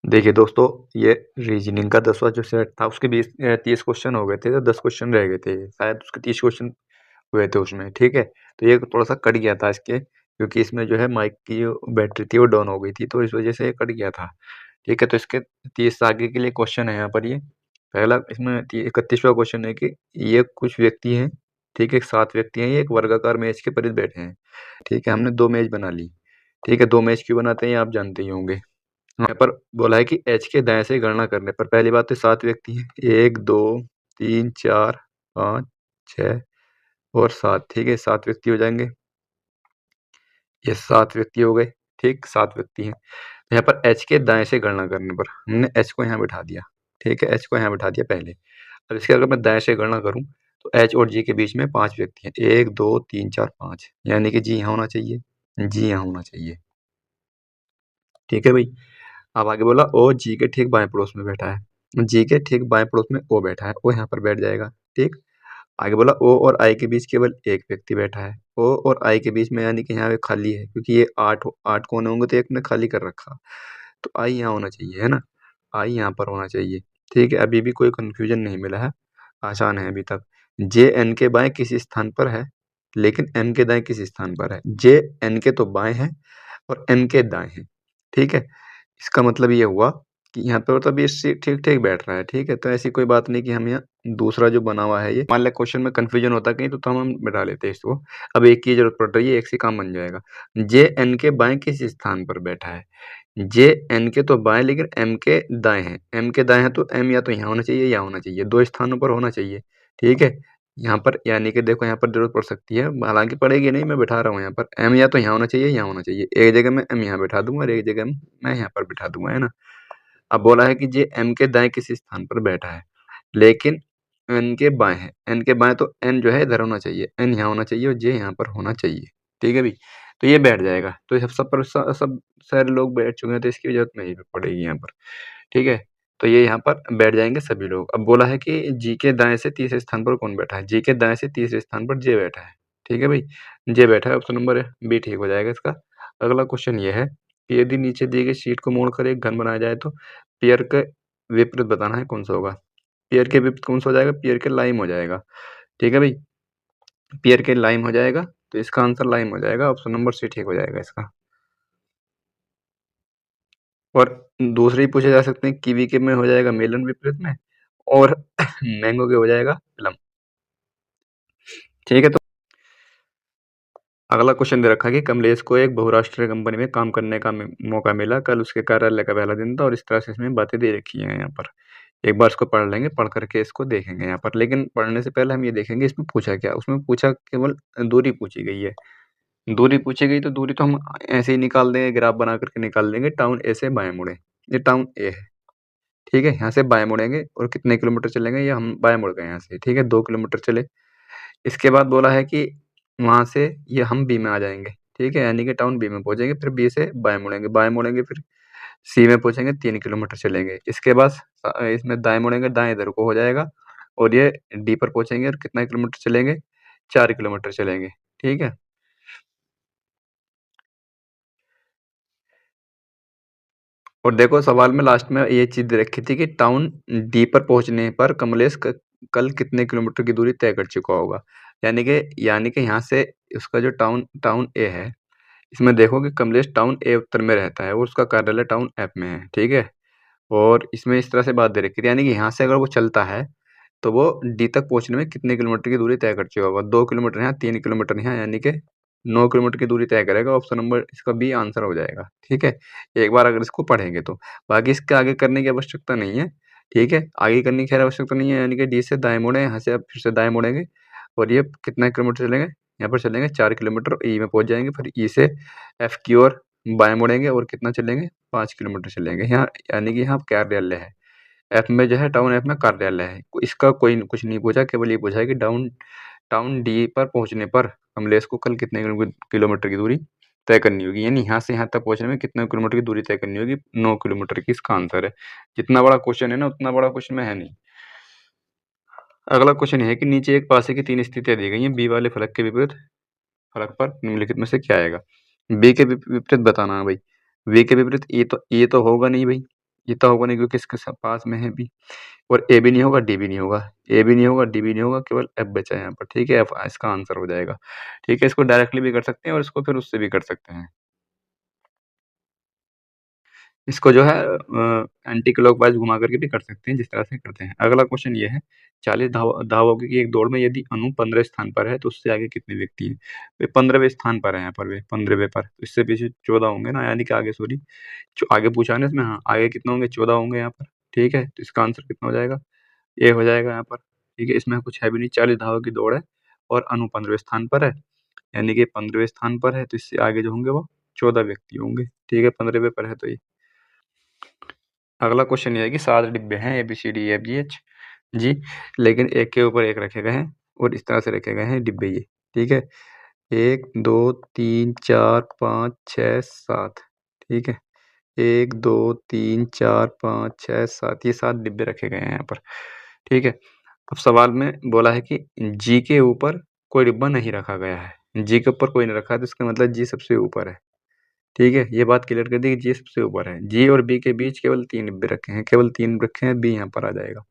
देखिए दोस्तों, ये रीजनिंग का 10वां जो सेट था उसके 30 क्वेश्चन हो गए थे, तो 10 क्वेश्चन रह गए थे। शायद उसके 30 क्वेश्चन हुए थे उसमें, ठीक है? तो ये थोड़ा-सा कट गया था इसके, क्योंकि इसमें जो है माइक की जो बैटरी थी वो डाउन हो गई थी, तो इस वजह से ये कट गया था। ठीक है? तो इसके 30 आगे के लिए क्वेश्चन है यहाँ पर ये। पहला इसमें 31वां क्वेश्चन है कि ये कुछ व्यक्ति हैं, ठीक है? 7 व्यक्ति हैं, ये एक वर्गाकार मेज़ के परिध बैठे हैं। ठीक है? हमने 2 मेज़ बना ली। ठीक है? 2 मेज़ क्यों बनाते हैं ये आप जानते ही होंगे। यहाँ पर बोला है कि h के दाएँ से गणना करने पर पहली बात तो 7 व्यक्ति हैं। 1, 2, 3, 4, 5, 6 और 7, ठीक है? 7 व्यक्ति हो जाएँगे। ये 7 व्यक्ति हो गए, ठीक? 7 व्यक्ति हैं। यहाँ पर h के दाएँ से गणना करने पर हमने h को यहाँ बिठा दिया, ठीक है? h को यहाँ बिठा दिया पहले। अब इसके अगर मैं दाएँ से गणना करूँ तो h और g के बीच में 5 व्यक्ति हैं। 1, 2, 3, 4, 5 यानी कि g यहाँ होना चाहिए, g यहाँ होना चाहिए। ठीक है भई? अब आगे बोला ओ जी के ठीक बाएं पड़ोस में बैठा है। जी के ठीक बाएं पड़ोस में ओ बैठा है। ओ यहाँ पर बैठ जाएगा, ठीक? आगे बोला ओ और आई के बीच केवल एक व्यक्ति बैठा है। ओ और आई के बीच में यानी कि यहाँ पे खाली है, क्योंकि ये 8 कोने होंगे तो एक ने खाली कर रखा। तो आई यहाँ होना चाहिए, है ना? आई यहाँ पर होना चाहिए। ठीक है? अभी भी कोई कन्फ्यूजन नहीं मिला है, आसान है अभी तक। जे एन के बाएं किस स्थान पर है, लेकिन एन के दाएं किस स्थान पर है? जे एन के तो बाएं है और एन के दाएं है, ठीक है? इसका मतलब ये हुआ कि यहाँ पे मतलब ये सी ठीक-ठीक बैठ रहा है, ठीक है? तो ऐसी कोई बात नहीं कि हम यहाँ दूसरा जो बना हुआ है ये मान लिया क्वेश्चन में कन्फ्यूजन होता कहीं तो हम बिठा लेते हैं इसको। अब एक की ज़रूरत पड़ रही है, एक से काम बन जाएगा। जे एन के बाएँ किस स्थान पर बैठा है? जे एन के तो बाएँ लेकिन एम के दाएँ हैं। एम के दाएँ हैं तो एम या तो यहाँ होना चाहिए या होना चाहिए, 2 स्थानों पर होना चाहिए, ठीक है? यहाँ पर यानी कि देखो यहाँ पर ज़रूरत पड़ सकती है, हालाँकि पड़ेगी नहीं, मैं बिठा रहा हूँ यहाँ पर। एम या तो यहाँ होना चाहिए, यहाँ होना चाहिए। एक जगह मैं एम यहाँ बिठा दूँगा और एक जगह मैं यहाँ पर बिठा दूँगा, है ना? अब बोला है कि जे एम के दाएँ किस स्थान पर बैठा है, लेकिन एन के बाएँ है। एन के बाएँ तो एन जो है इधर होना चाहिए, एन यहाँ होना चाहिए और जे यहाँ पर होना चाहिए। ठीक है भई? तो ये बैठ जाएगा। तो ये सब सारे लोग बैठ चुके हैं तो इसकी ज़रूरत नहीं पड़ेगी यहाँ पर। ठीक है? तो ये यहाँ पर बैठ जाएँगे सभी लोग। अब बोला है कि जी के दाएँ से तीसरे स्थान पर कौन बैठा है? जी के दाएँ से तीसरे स्थान पर जे बैठा है। ठीक है भई? जे बैठा है, ऑप्शन नंबर बी ठीक हो जाएगा इसका। अगला क्वेश्चन ये है कि यदि नीचे दिए गई शीट को मोड़कर एक घन बनाया जाए तो पेयर के विपरीत बताना है कौन-सा होगा? पेयर के विपरीत कौन-सा हो जाएगा? पेयर के लाइम हो जाएगा। ठीक है भई? पेयर के लाइम हो जाएगा, तो इसका आंसर लाइम हो जाएगा, ऑप्शन नंबर सी ठीक हो जाएगा इसका। और दूसरे ही पूछे जा सकते हैं, कीवी के में हो जाएगा मेलन विपरीत में और मैंगो के हो जाएगा प्लम। ठीक है? तो अगला क्वेश्चन दे रखा है कि कमलेश को एक बहुराष्ट्रीय कंपनी में काम करने का मौका मिला। कल उसके कार्यालय का पहला दिन था और इस तरह से इसमें बातें दे रखी हैं यहाँ पर। एक बार इसको पढ़ लेंगे, पढ़ करके इसको देखेंगे यहाँ पर। लेकिन पढ़ने से पहले हम ये देखेंगे इसमें पूछा क्या? उसमें पूछा केवल दूरी पूछी गई है। दूरी पूछी गई तो दूरी तो हम ऐसे ही निकाल देंगे, ग्राफ बना करके निकाल देंगे। टाउन ए से बाएँ मुड़ें। ये टाउन ए है, ठीक है? यहाँ से बाएँ मुड़ेंगे और कितने किलोमीटर चलेंगे? ये हम बाएँ मुड़ गए यहाँ से, ठीक है? 2 किलोमीटर चले। इसके बाद बोला है कि वहाँ से ये हम बी में आ जाएँगे, ठीक है? यानी कि टाउन बी में पहुँचेंगे, फिर बी से बाएँ मुड़ेंगे फिर सी में पहुँचेंगे, 3 किलोमीटर चलेंगे। इसके बाद इसमें दाएँ मुड़ेंगे, दाएँ इधर को हो जाएगा और ये डी पर पहुँचेंगे और कितना किलोमीटर चलेंगे? 4 किलोमीटर चलेंगे, ठीक है? और देखो सवाल में लास्ट में ये चीज़ दे रखी थी कि टाउन डी पर पहुँचने पर कमलेश कल कितने किलोमीटर की दूरी तय कर चुका होगा। यानी कि यहाँ से उसका जो टाउन टाउन ए है, इसमें देखो कि कमलेश टाउन ए उत्तर में रहता है और उसका कार्यालय टाउन एफ में है, ठीक है? और इसमें इस तरह से बात दे रखी थी, यानी कि यहाँ से अगर वो चलता है, तो वो डी तक पहुँचने में कितने किलोमीटर की दूरी तय कर चुका होगा। 2 किलोमीटर यहाँ, 3 किलोमीटर यहाँ, यानी कि 9 किलोमीटर की दूरी तय करेगा। ऑप्शन नंबर इसका बी आंसर हो जाएगा, ठीक है? एक बार अगर इसको पढ़ेंगे तो। बाकी इसके आगे करने की आवश्यकता नहीं है, ठीक है? आगे करने की खैर आवश्यकता नहीं है, यानी कि डी से दाएँ मुड़ें, यहाँ से अब फिर से दाएँ मुड़ेंगे और ये कितना किलोमीटर चलेंगे? यहाँ पर चलेंगे 4 किलोमीटर, ई में पहुँच जाएँगे, फिर ई से एफ की ओर बाएँ मुड़ेंगे और कितना चलेंगे? 5 किलोमीटर चलेंगे। यहाँ यानी कि यहाँ कार्यालय है। एफ में जो है टाउन एफ में कार्यालय है। इसका कोई कुछ नहीं पूछा, केवल ये पूछा है कि टाउन डी पर पहुँचने पर कमलेश को कल कितने किलोमीटर की दूरी तय करनी होगी। यानी यहाँ से यहाँ तक पहुँचने में कितने किलोमीटर की दूरी तय करनी होगी? 9 किलोमीटर की इसका आंसर है। जितना बड़ा क्वेश्चन है ना, उतना बड़ा क्वेश्चन में है नहीं। अगला क्वेश्चन ये है कि नीचे एक पासे की 3 स्थितियाँ दी गई हैं। बी वाले फलक के विपरीत फलक पर निम्नलिखित में से क्या आएगा? बी के विपरीत बताना है भाई। बी के विपरीत ए तो होगा नहीं भाई। ये तो होगा नहीं क्योंकि इसके पास में है बी, और ए भी नहीं होगा, डी भी नहीं होगा, ए भी नहीं होगा, डी भी नहीं होगा, केवल एफ बचा है यहाँ पर। ठीक है, एफ इसका आंसर हो जाएगा। ठीक है, इसको डायरेक्टली भी कर सकते हैं और इसको फिर उससे भी कर सकते हैं। इसको जो है एंटी क्लॉकवाइज घुमा करके भी कर सकते हैं, जिस तरह से करते हैं। अगला क्वेश्चन ये है, 40 धावकों की एक दौड़ में यदि अनु 15 स्थान पर है तो उससे आगे कितने व्यक्ति हैं? वे 15वें स्थान पर है यहाँ पर, वे 15वें पर, तो इससे पीछे 14 होंगे ना, यानी कि आगे सॉरी जो आगे पूछा है ना इसमें, हाँ आगे कितने होंगे, 14 होंगे यहाँ पर। ठीक है, तो इसका आंसर कितना हो जाएगा, ए हो जाएगा यहाँ पर। ठीक है, इसमें कुछ है भी नहीं, 40 धावकों की दौड़ है और अनु 15वें स्थान पर है, यानी कि 15वें स्थान पर है, तो इससे आगे जो होंगे वो 14 व्यक्ति होंगे। ठीक है, 15वें पर है तो ये। अगला क्वेश्चन ये है कि 7 डिब्बे हैं, A B C D E F G H G, लेकिन एक के ऊपर एक रखे गए हैं और इस तरह से रखे गए हैं डिब्बे ये। ठीक है, 1 2 3 4 5 6 7। ठीक है, 1 2 3 4 5 6 7, ये 7 डिब्बे रखे गए हैं यहाँ पर। ठीक है, अब सवाल में बोला है कि जी के ऊपर कोई डिब्बा नहीं रखा गया है। जी के ऊपर कोई नहीं रखा है तो इसका मतलब जी सबसे ऊपर है। ठीक है, ये बात क्लियर कर दी कि जी सबसे ऊपर है। जी और बी के बीच केवल 3 डिब्बे रखे हैं, केवल 3 रखे हैं, बी यहाँ पर आ जाएगा।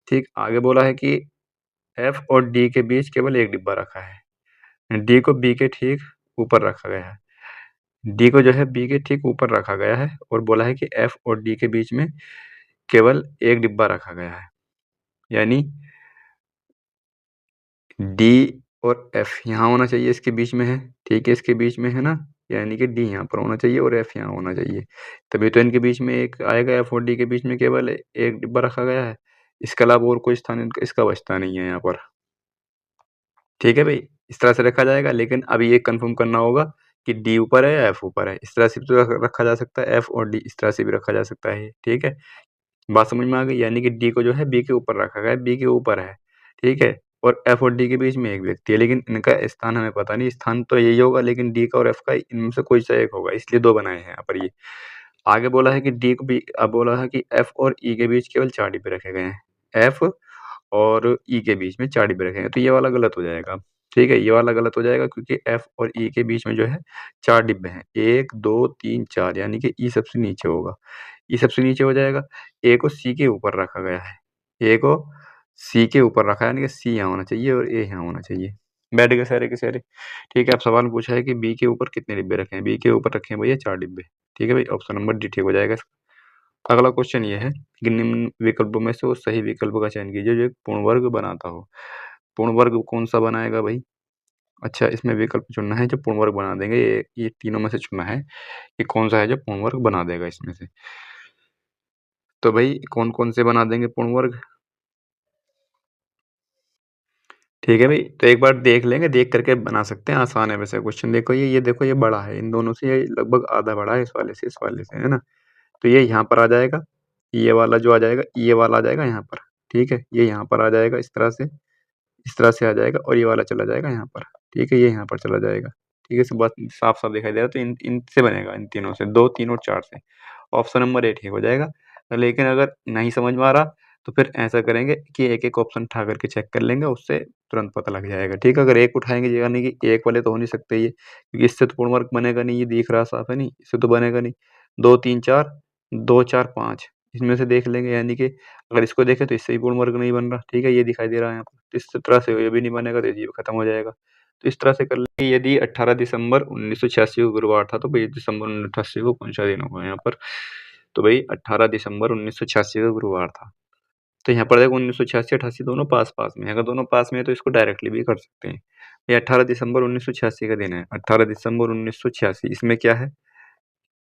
ठीक, आगे बोला है कि एफ और डी के बीच केवल 1 डिब्बा रखा है। डी को बी के ठीक ऊपर रखा गया है। डी को जो है बी के ठीक ऊपर रखा गया है और बोला है कि एफ और डी के बीच में केवल 1 डिब्बा रखा गया है। यानी डी और एफ यहाँ होना चाहिए, इसके बीच में है। ठीक है, इसके बीच में है ना, यानी कि डी यहाँ पर होना चाहिए और एफ यहाँ होना चाहिए, तभी तो इनके बीच में एक आएगा। एफ और डी के बीच में केवल एक डिब्बा रखा गया है, इसके अलावा और कोई स्थान इसका बचता नहीं है यहाँ पर। ठीक है भाई, इस तरह से रखा जाएगा, लेकिन अभी ये कंफर्म करना होगा कि डी ऊपर है या एफ ऊपर है। इस तरह से भी तो रखा जा सकता है, एफ और डी इस तरह से भी रखा जा सकता है। ठीक है, बात समझ में आ गई, यानी कि डी को जो है बी के ऊपर रखा गया है, बी के ऊपर है। ठीक है, और एफ और डी के बीच में एक व्यक्ति है, लेकिन इनका स्थान हमें पता नहीं, स्थान तो यही होगा, लेकिन डी का और एफ का इनमें से कोई सा एक होगा, इसलिए 2 बनाए हैं यहाँ पर ये। आगे बोला है कि डी को भी, अब बोला है कि एफ और ई के बीच केवल 4 डिब्बे रखे गए हैं। एफ और ई के बीच में 4 डिब्बे रखे हैं, तो ये वाला गलत हो जाएगा। ठीक है, ये वाला गलत हो जाएगा क्योंकि एफ और ई के बीच में जो है 4 डिब्बे हैं, 1 2 3 4, यानी कि ई सबसे नीचे होगा। ई सबसे नीचे हो जाएगा। ए को सी के ऊपर रखा गया है, ए को सी के ऊपर रखा है, यानी कि सी यहाँ होना चाहिए और ए यहाँ होना चाहिए। बैठ गए सारे के सारे। ठीक है, अब सवाल पूछा है कि बी के ऊपर कितने डिब्बे रखे हैं? बी के ऊपर रखे हैं भैया 4 डिब्बे। ठीक है भाई, ऑप्शन नंबर डी ठीक हो जाएगा इसका। अगला क्वेश्चन ये है कि निम्न विकल्पों में से उस सही विकल्प का चयन कीजिए जो एक पूर्ण वर्ग बनाता हो। पूर्ण वर्ग कौन-सा बनाएगा भाई? अच्छा, इसमें विकल्प चुनना है जो पूर्ण वर्ग बना देंगे। ये तीनों में से चुनना है कि कौन-सा है जो पूर्ण वर्ग बना देगा इसमें से। तो भाई कौन-कौन से बना देंगे पूर्ण वर्ग? ठीक है भाई, तो एक बार देख लेंगे, देख करके बना सकते हैं, आसान है वैसे क्वेश्चन। देखो ये देखो ये बड़ा है, इन दोनों से ये लगभग आधा बड़ा है, इस वाले से, है ना? तो ये यहाँ पर आ जाएगा, ये वाला जो आ जाएगा, ये वाला आ जाएगा यहाँ पर। ठीक है, ये यहाँ पर आ जाएगा इस तरह से आ जाएगा और ये वाला चला जाएगा यहाँ पर। ठीक है, ये यहाँ पर चला जाएगा। ठीक है, सब बात साफ-साफ दिखाई दे रहा है, तो इन इनसे बनेगा, इन तीनों से, 2, 3 और 4 से। ऑप्शन नंबर ए ठीक हो जाएगा। लेकिन अगर नहीं समझ में आ रहा, तो फिर ऐसा करेंगे कि एक-एक ऑप्शन उठा करके चेक कर लेंगे, उससे तुरंत पता लग जाएगा। ठीक है, अगर एक उठाएँगे यानी कि एक वाले तो हो नहीं सकते ये, क्योंकि इससे तो पूर्ण वर्ग बनेगा नहीं, ये दिख रहा साफ है नहीं, इससे तो बनेगा नहीं। 2, 3, 4, 2, 4, 5 इसमें से देख लेंगे, यानी कि अगर इसको देखें तो इससे भी पूर्ण वर्ग नहीं बन रहा। ठीक है, ये दिखाई दे रहा है यहाँ पर। तो इस तरह से ये भी नहीं बनेगा, तो ये भी खत्म हो जाएगा। तो इस तरह से कर लेंगे। यदि 18 दिसंबर 1986 को गुरुवार था, तो भई दिसंबर 1988 को कौन-सा दिन होगा यहाँ पर? तो भई 18 दिसंबर 1986 को गुरुवार था। तो यहाँ पर देखो 1986, 88 दोनों पास-पास में हैं। अगर दोनों पास में है तो इसको डायरेक्टली भी कर सकते हैं। ये 18 दिसंबर 1986 का दिन है। 18 दिसंबर 1986, इसमें क्या है?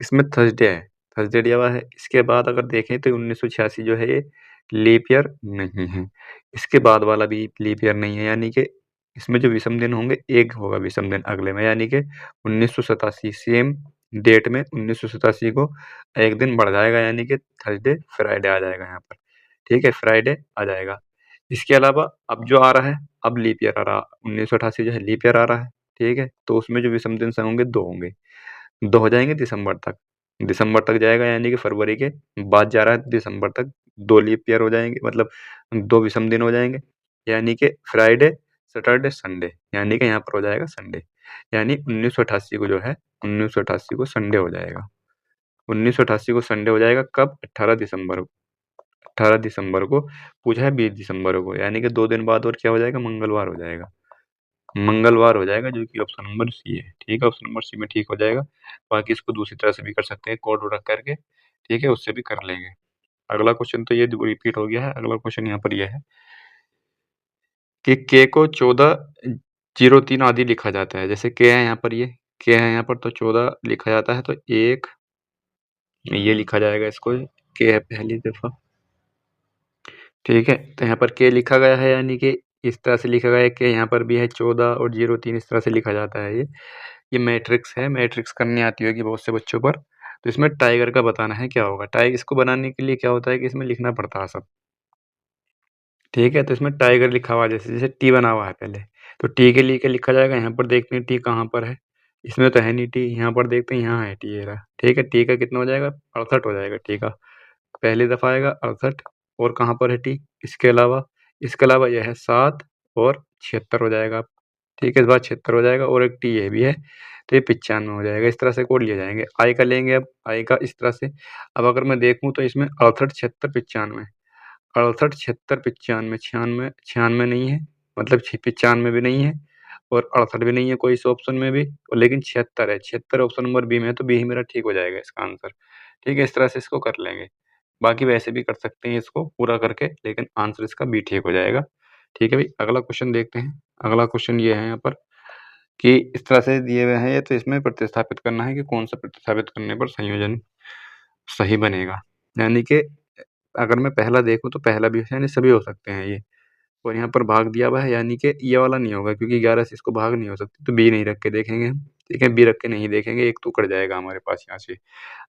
इसमें थर्सडे है, थर्सडे दिया हुआ है। इसके बाद अगर देखें तो 1986 जो है ये लीप ईयर नहीं है। इसके बाद वाला भी लीप ईयर नहीं है, यानी कि इसमें जो विषम दिन होंगे, एक होगा विषम दिन अगले में, यानी कि 1987 सेम डेट में 1987 को एक दिन बढ़ जाएगा, यानी कि थर्सडे फ्राइडे आ जाएगा यहाँ पर। ठीक है, फ्राइडे आ जाएगा। इसके अलावा अब जो आ रहा है, अब लीप ईयर आ रहा, 1988 जो है लीप ईयर आ रहा है। ठीक है, तो उसमें जो विषम दिन से होंगे 2 होंगे। 2 हो जाएँगे दिसंबर तक। दिसंबर तक जाएगा, यानी कि फरवरी के बाद जा रहा है दिसंबर तक, 2 लीप ईयर हो जाएँगे, मतलब 2 विषम दिन हो जाएँगे, यानी कि फ्राइडे, सैटरडे, संडे, यानी कि यहाँ पर हो जाएगा संडे। यानी 1988 को जो है 1988 को संडे हो जाएगा। 1988 को संडे हो जाएगा कब? 18 दिसंबर को। पूछा है 20 दिसंबर को, यानी कि 2 दिन बाद और क्या हो जाएगा? मंगलवार हो जाएगा। मंगलवार हो जाएगा, जो कि ऑप्शन नंबर सी है। ठीक है, ऑप्शन नंबर सी में ठीक हो जाएगा। बाकी इसको दूसरी तरह से भी कर सकते हैं, कोड वोड रख करके। ठीक है, उससे भी कर लेंगे। अगला क्वेश्चन तो ये रिपीट हो गया है। अगला क्वेश्चन यहाँ पर यह है कि के को 1403 आदि लिखा जाता है। जैसे के है यहाँ पर, ये के है यहाँ पर, तो 14 लिखा जाता है, तो एक ये लिखा जाएगा इसको, के है पहली दफा। ठीक है, तो यहाँ पर के लिखा गया है, यानी कि इस तरह से लिखा गया है कि यहाँ पर भी है 14 और 03, इस तरह से लिखा जाता है। ये मैट्रिक्स है, मैट्रिक्स करनी आती होगी बहुत से बच्चों पर। तो इसमें टाइगर का बताना है क्या होगा। इसको बनाने के लिए क्या होता है कि इसमें लिखना पड़ता है सब। ठीक है, तो इसमें टाइगर लिखा हुआ है, जैसे जैसे टी बना हुआ है पहले, तो टी के लिए क्या लिखा जाएगा? यहाँ पर देखते हैं टी कहाँ पर है, इसमें तो है नहीं टी, यहाँ पर देखते हैं, यहाँ है टी, ये रहा। ठीक है, टी का कितना हो जाएगा? 68 हो जाएगा टी का, पहली दफ़ा आएगा 68। और कहाँ पर है टी? इसके अलावा यह है 7 और 76 हो जाएगा। ठीक है, इस बार 76 हो जाएगा, और एक टी ये भी है, तो ये 95 हो जाएगा। इस तरह से कोड लिए जाएंगे। आई का लेंगे, अब आई का इस तरह से। अब अगर मैं देखूँ तो इसमें 68, 76, 95, 68, 76, 95, 96, 96 नहीं है, मतलब 95 भी नहीं है, और 68 भी नहीं है कोई इस ऑप्शन में भी, और लेकिन 76 है। 76 ऑप्शन नंबर बी में है, तो बी ही मेरा ठीक हो जाएगा इसका आंसर। ठीक है, इस तरह से इसको कर लेंगे। बाकी वैसे भी कर सकते हैं इसको पूरा करके, लेकिन आंसर इसका बी ठीक हो जाएगा। ठीक है भाई, अगला क्वेश्चन देखते हैं। अगला क्वेश्चन ये है यहाँ पर कि इस तरह से दिए हुए हैं ये, तो इसमें प्रतिस्थापित करना है कि कौन सा प्रतिस्थापित करने पर संयोजन सही बनेगा। यानी कि अगर मैं पहला देखूँ तो पहला भी यानी सभी हो सकते हैं ये, और यहाँ पर भाग दिया हुआ है, यानी कि ये वाला नहीं होगा, क्योंकि 11 से इसको भाग नहीं हो सकती, तो बी नहीं रख के देखेंगे हम। ठीक है, बी रख के नहीं देखेंगे, एक तो कट जाएगा हमारे पास यहाँ से।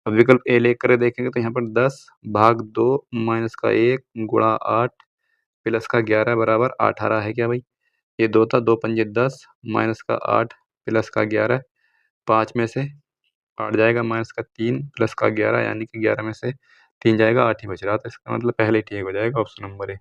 अब विकल्प ए लेकर देखेंगे तो यहाँ पर 10 भाग 2 माइनस का 1 गुणा 8 प्लस का 11 बराबर 18 है क्या भाई? ये 2 था, 2 पंजे 10 माइनस का 8 प्लस का 11, 5 में से 8 जाएगा, माइनस का 3 प्लस का 11, यानी कि 11 में से 3 जाएगा, 8 ही बच रहा था। इसका मतलब पहले ही ठीक हो जाएगा, ऑप्शन नंबर ए।